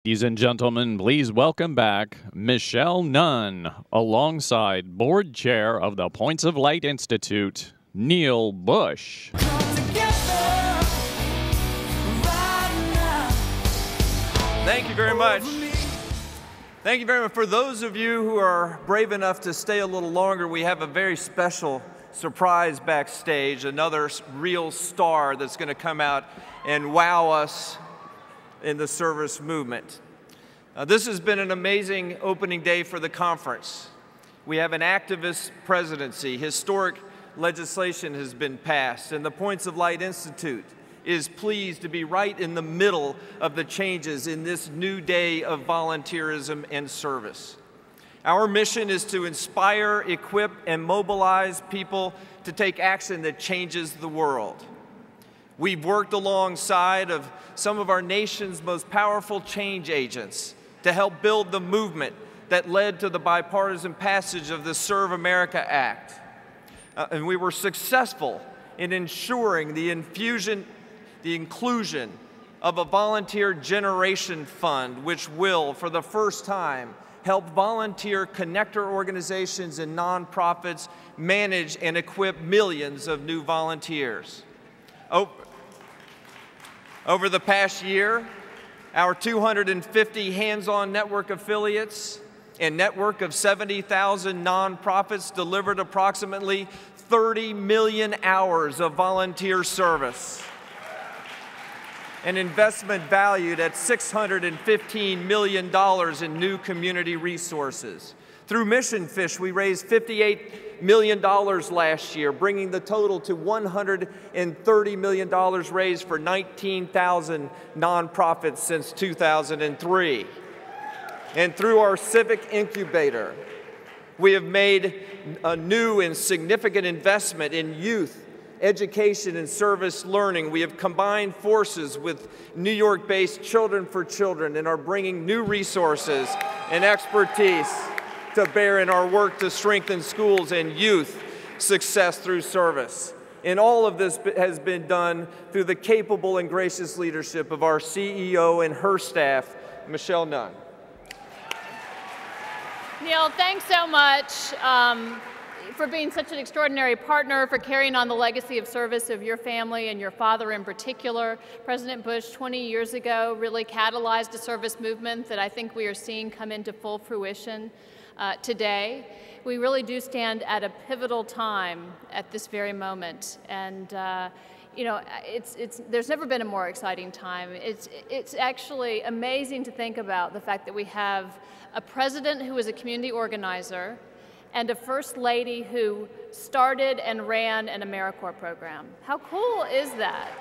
Ladies and gentlemen, please welcome back Michelle Nunn, alongside Board Chair of the Points of Light Institute, Neil Bush. Thank you very much. Thank you very much. For those of you who are brave enough to stay a little longer, we have a very special surprise backstage, another real star that's going to come out and wow us in the service movement. This has been an amazing opening day for the conference. We have an activist presidency, historic legislation has been passed, and the Points of Light Institute is pleased to be right in the middle of the changes in this new day of volunteerism and service. Our mission is to inspire, equip, and mobilize people to take action that changes the world. We've worked alongside of some of our nation's most powerful change agents to help build the movement that led to the bipartisan passage of the Serve America Act. And we were successful in ensuring the inclusion of a volunteer generation fund, which will, for the first time, help volunteer connector organizations and nonprofits manage and equip millions of new volunteers. Over the past year, our 250 hands-on network affiliates and network of 70,000 nonprofits delivered approximately 30 million hours of volunteer service, an investment valued at $615 million in new community resources. Through Mission Fish, we raised $58 million last year, bringing the total to $130 million raised for 19,000 nonprofits since 2003. And through our Civic Incubator, we have made a new and significant investment in youth education and service learning. We have combined forces with New York-based Children for Children and are bringing new resources and expertise to bear in our work to strengthen schools and youth success through service. And all of this has been done through the capable and gracious leadership of our CEO and her staff, Michelle Nunn. Neil, thanks so much for being such an extraordinary partner, for carrying on the legacy of service of your family and your father in particular. President Bush, 20 years ago, really catalyzed a service movement that I think we are seeing come into full fruition today. We really do stand at a pivotal time at this very moment, and you know, there's never been a more exciting time. It's actually amazing to think about the fact that we have a president who is a community organizer and a first lady who started and ran an AmeriCorps program. How cool is that?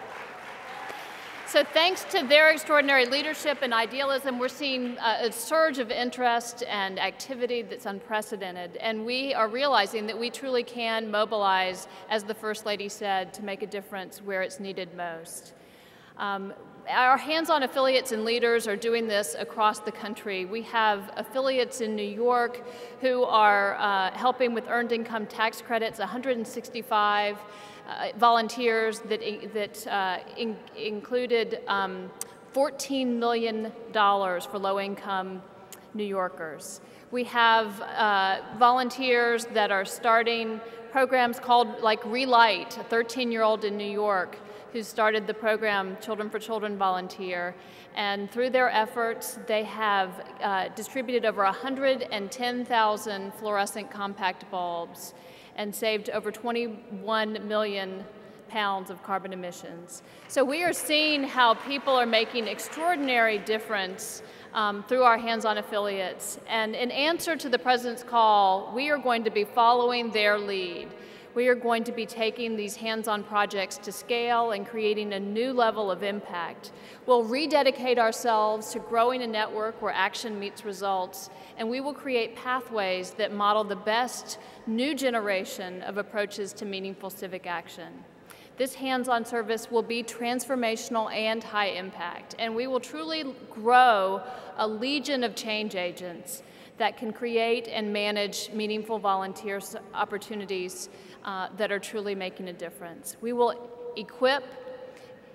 So thanks to their extraordinary leadership and idealism, we're seeing a surge of interest and activity that's unprecedented. And we are realizing that we truly can mobilize, as the First Lady said, to make a difference where it's needed most. Our hands-on affiliates and leaders are doing this across the country. We have affiliates in New York who are helping with earned income tax credits, 165 volunteers that included $14 million for low-income New Yorkers. We have volunteers that are starting programs called like Relight, a 13-year-old in New York who started the program Children for Children Volunteer. And through their efforts, they have distributed over 110,000 fluorescent compact bulbs and saved over 21 million pounds of carbon emissions. So we are seeing how people are making extraordinary difference through our hands-on affiliates. And in answer to the President's call, we are going to be following their lead. We are going to be taking these hands-on projects to scale and creating a new level of impact. We'll rededicate ourselves to growing a network where action meets results, and we will create pathways that model the best new generation of approaches to meaningful civic action. This hands-on service will be transformational and high impact, and we will truly grow a legion of change agents that can create and manage meaningful volunteer opportunities that are truly making a difference. We will equip,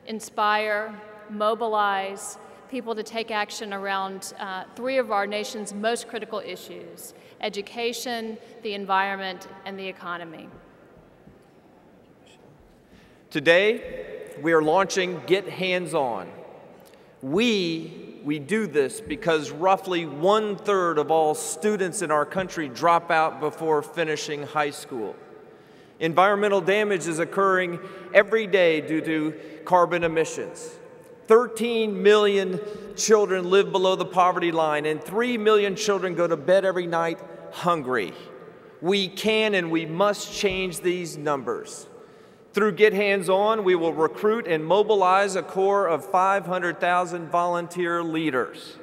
inspire, mobilize people to take action around three of our nation's most critical issues: education, the environment, and the economy. Today, we are launching Get Hands On. We do this because roughly 1/3 of all students in our country drop out before finishing high school. Environmental damage is occurring every day due to carbon emissions. 13 million children live below the poverty line, and 3 million children go to bed every night hungry. We can and we must change these numbers. Through Get Hands On, we will recruit and mobilize a core of 500,000 volunteer leaders.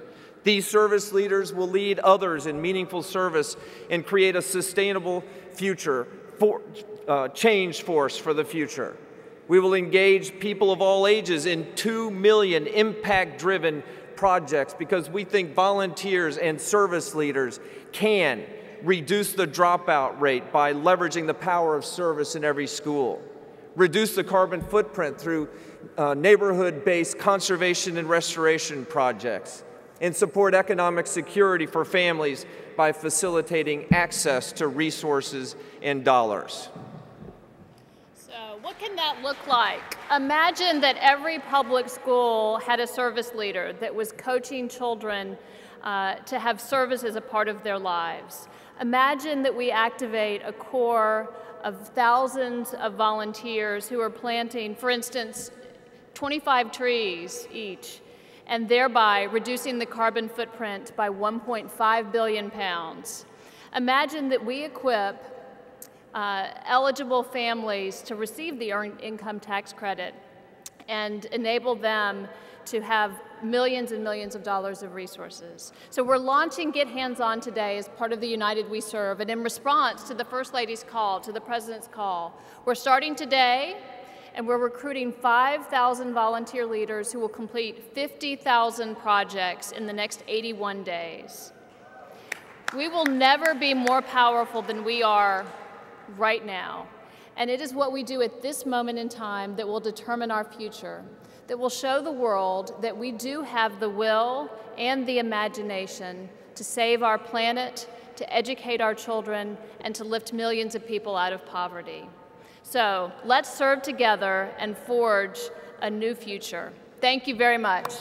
These service leaders will lead others in meaningful service and create a sustainable future, change force for the future. We will engage people of all ages in 2 million impact-driven projects because we think volunteers and service leaders can reduce the dropout rate by leveraging the power of service in every school, reduce the carbon footprint through neighborhood-based conservation and restoration projects, and support economic security for families by facilitating access to resources and dollars. So what can that look like? Imagine that every public school had a service leader that was coaching children to have service as a part of their lives. Imagine that we activate a core of thousands of volunteers who are planting, for instance, 25 trees each, and thereby reducing the carbon footprint by 1.5 billion pounds. Imagine that we equip eligible families to receive the Earned Income Tax Credit and enable them to have millions and millions of dollars of resources. So we're launching Get Hands On today as part of the United We Serve, and in response to the First Lady's call, to the President's call. We're starting today, and we're recruiting 5,000 volunteer leaders who will complete 50,000 projects in the next 81 days. We will never be more powerful than we are right now, and it is what we do at this moment in time that will determine our future, that will show the world that we do have the will and the imagination to save our planet, to educate our children, and to lift millions of people out of poverty. So let's serve together and forge a new future. Thank you very much.